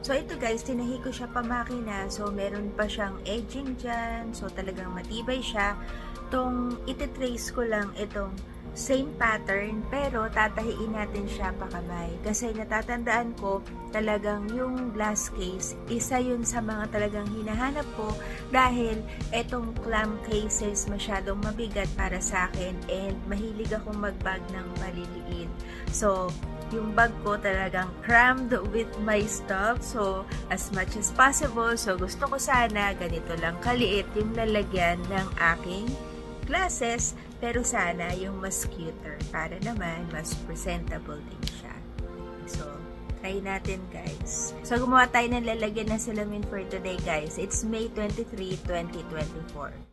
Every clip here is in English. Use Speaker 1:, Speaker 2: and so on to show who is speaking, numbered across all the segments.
Speaker 1: So ito guys, tinahi ko siya pa makina. So meron pa siyang edging dyan. So talagang matibay siya. Ititrace ko lang itong same pattern, pero tatahiin natin siya pa kamay. Kasi natatandaan ko, talagang yung glass case, isa yun sa mga talagang hinahanap ko dahil etong clam cases masyadong mabigat para sa akin and mahilig akong mag-bag ng maliliit. So, yung bag ko talagang crammed with my stuff. So, as much as possible. So, gusto ko sana ganito lang kaliit yung lalagyan ng aking glasses. Pero sana yung mas cuter para naman mas presentable din siya. So, try natin guys. So, gumawa tayo ng lalagyan ng salamin for today guys. It's May 23, 2024.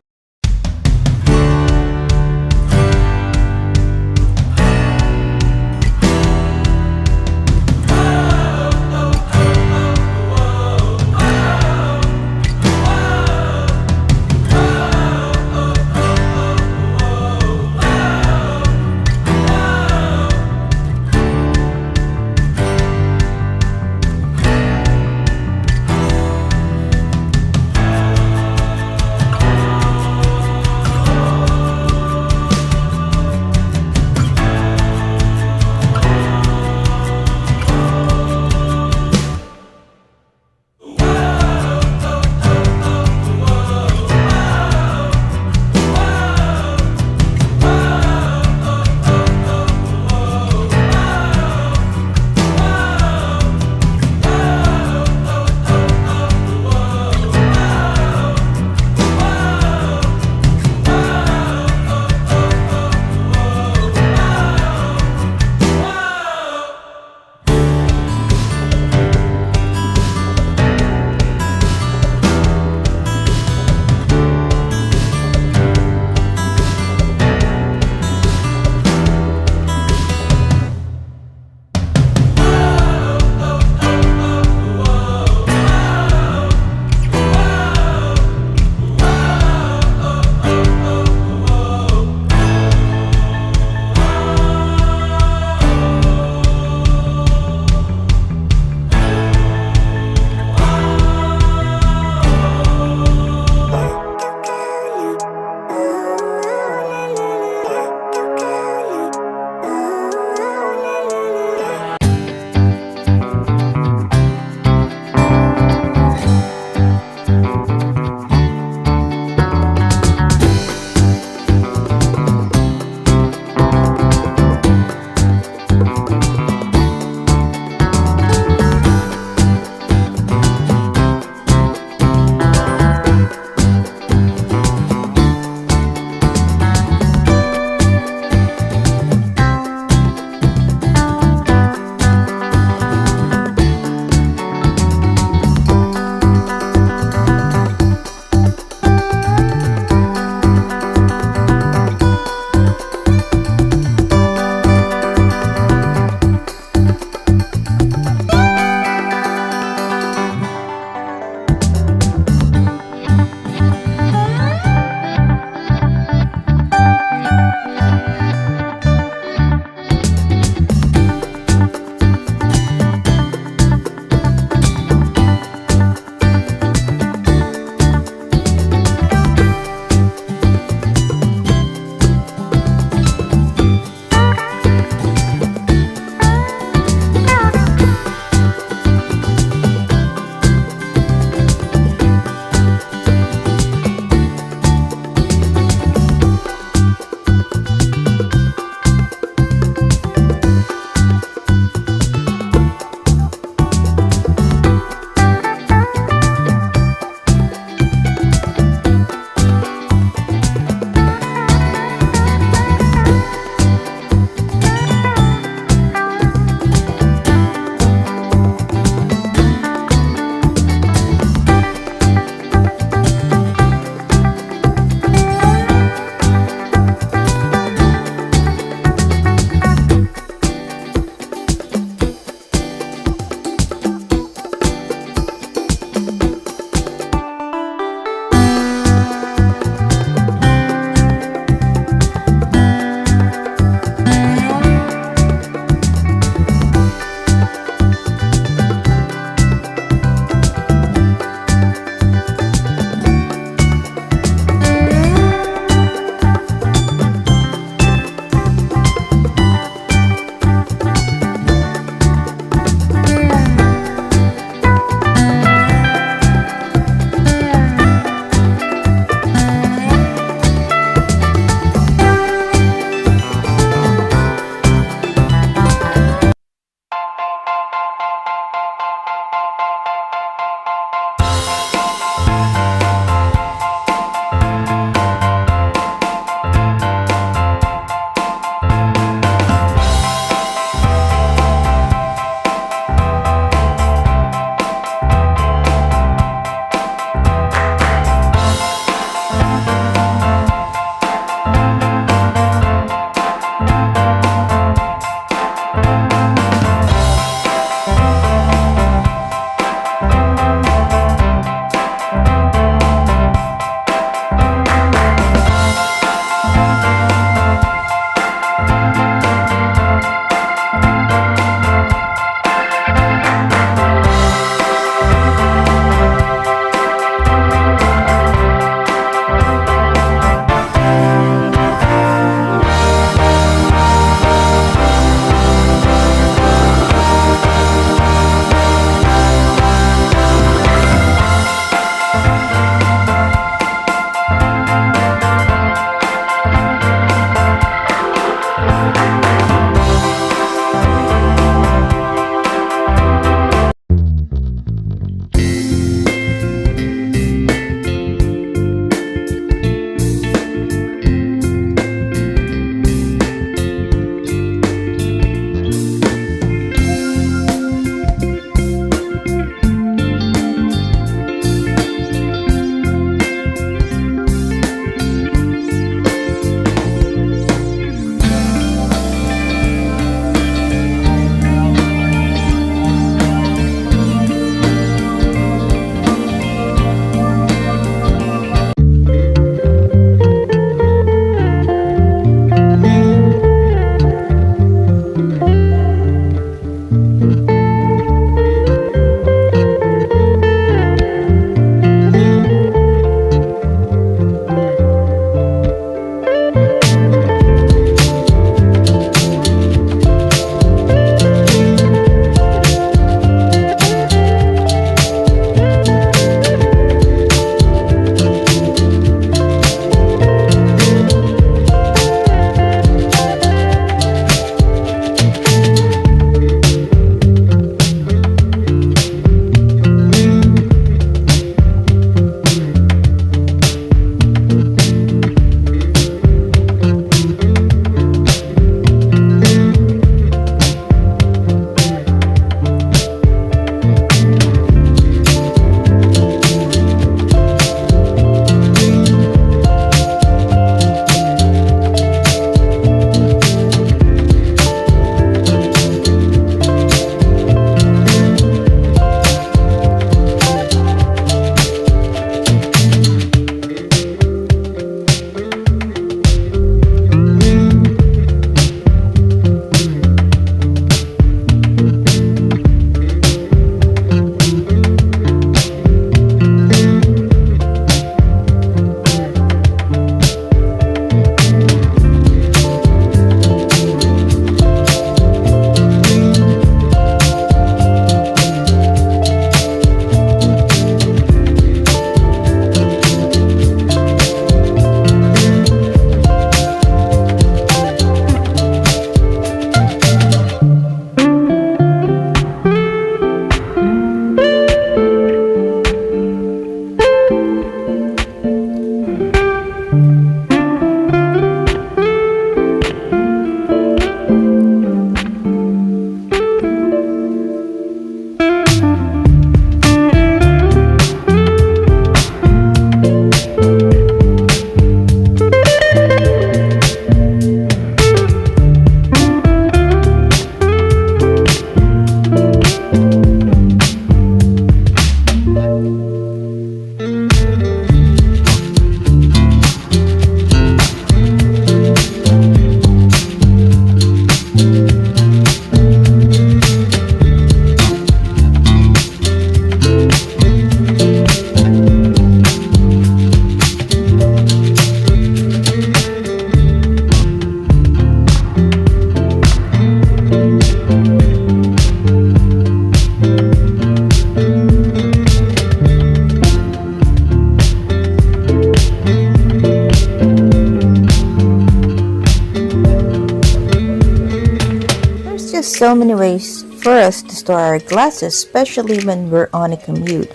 Speaker 2: so many ways for us to store our glasses, especially when we're on a commute.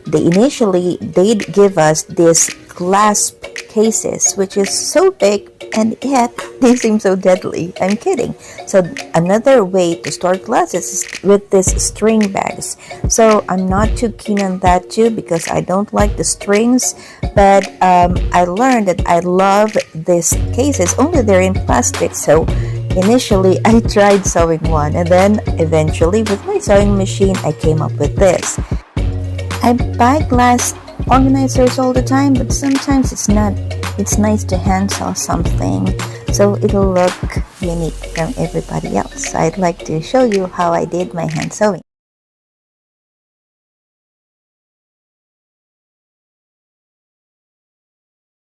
Speaker 2: They'd give us these glass cases, which is so big and yet they seem so deadly. I'm kidding. So another way to store glasses is with these string bags. So I'm not too keen on that too because I don't like the strings, but I learned that I love these cases, only they're in plastic. So initially I tried sewing one, and then eventually with my sewing machine I came up with this. I buy glass organizers all the time, but sometimes it's not. It's nice to hand sew something so it'll look unique from everybody else. So I'd like to show you how I did my hand sewing.